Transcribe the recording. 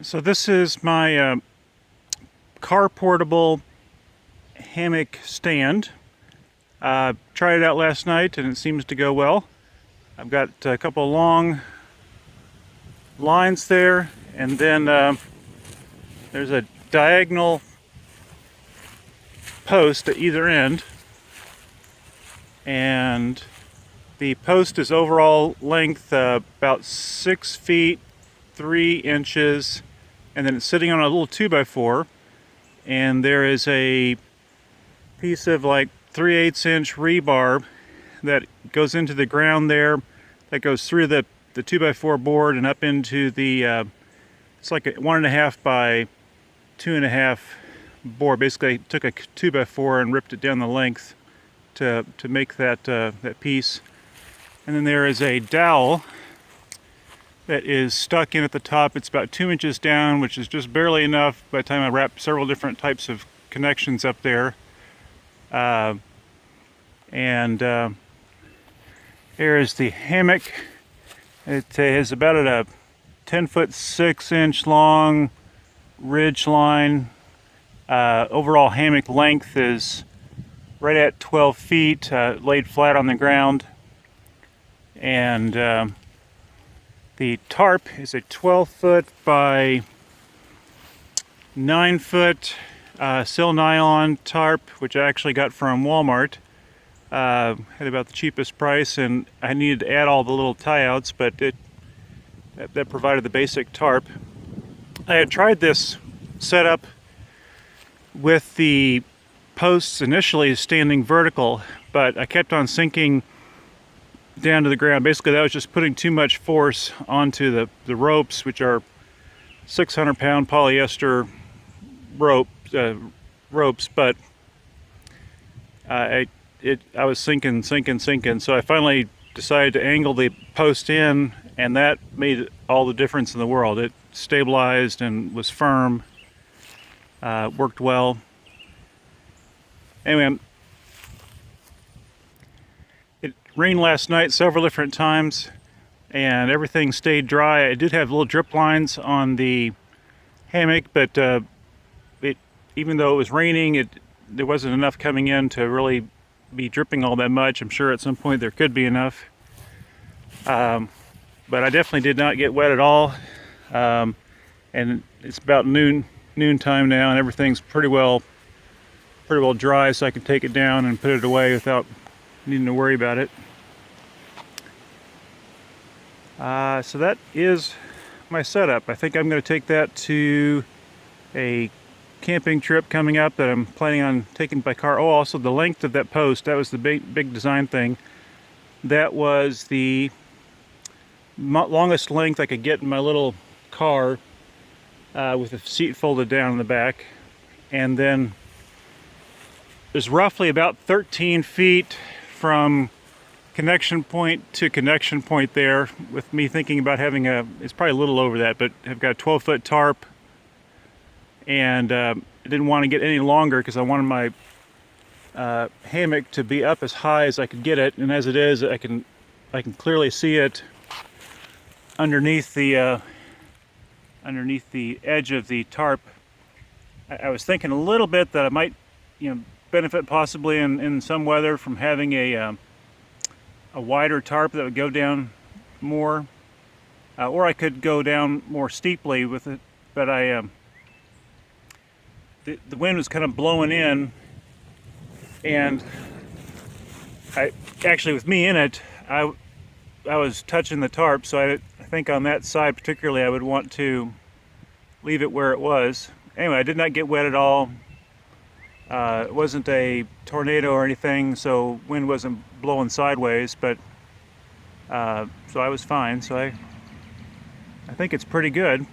So this is my car portable hammock stand. Tried it out last night and it seems to go well. I've got a couple of long lines there, and then there's a diagonal post at either end, and the post is overall length about 6 feet 3 inches, and then it's sitting on a little 2x4, and there is a piece of like 3/8 inch rebar that goes into the ground there, that goes through the 2x4 board and up into the it's like a 1.5 by 2.5 board. Basically took a 2x4 and ripped it down the length to make that that piece. And then there is a dowel that is stuck in at the top. It's about 2 inches down, which is just barely enough by the time I wrap several different types of connections up there. Here is the hammock. It is about at a 10-foot 6-inch long ridge line. Overall hammock length is right at 12 feet, laid flat on the ground. And the tarp is a 12-foot by 9-foot sil nylon tarp, which I actually got from Walmart. Had about the cheapest price, and I needed to add all the little tie-outs, but that provided the basic tarp. I had tried this setup with the posts initially standing vertical, but I kept on sinking down to the ground. Basically, that was just putting too much force onto the ropes, which are 600-pound polyester ropes, but I was sinking. So I finally decided to angle the post in, and that made all the difference in the world. It stabilized and was firm, worked well. Anyway, it rained last night several different times, and everything stayed dry. I did have little drip lines on the hammock, but even though it was raining, there wasn't enough coming in to really be dripping all that much. I'm sure at some point there could be enough, but I definitely did not get wet at all. And it's about noon time now, and everything's pretty well dry, so I can take it down and put it away without needing to worry about it. So that is my setup. I think I'm going to take that to a camping trip coming up that I'm planning on taking by car. Oh, also the length of that post, that was the big design thing. That was the longest length I could get in my little car with the seat folded down in the back. And then there's roughly about 13 feet from connection point to connection point there, with me thinking about having it's probably a little over that, but I've got a 12-foot tarp, and I didn't want to get any longer because I wanted my hammock to be up as high as I could get it, and as it is, I can clearly see it underneath the edge of the tarp. I was thinking a little bit that I might, benefit possibly in some weather from having a wider tarp that would go down more, or I could go down more steeply with it, but the wind was kind of blowing in, and actually with me in it, I was touching the tarp, so I think on that side particularly I would want to leave it where it was. Anyway, I did not get wet at all. It wasn't a tornado or anything, so wind wasn't blowing sideways, but so I was fine. So I think it's pretty good.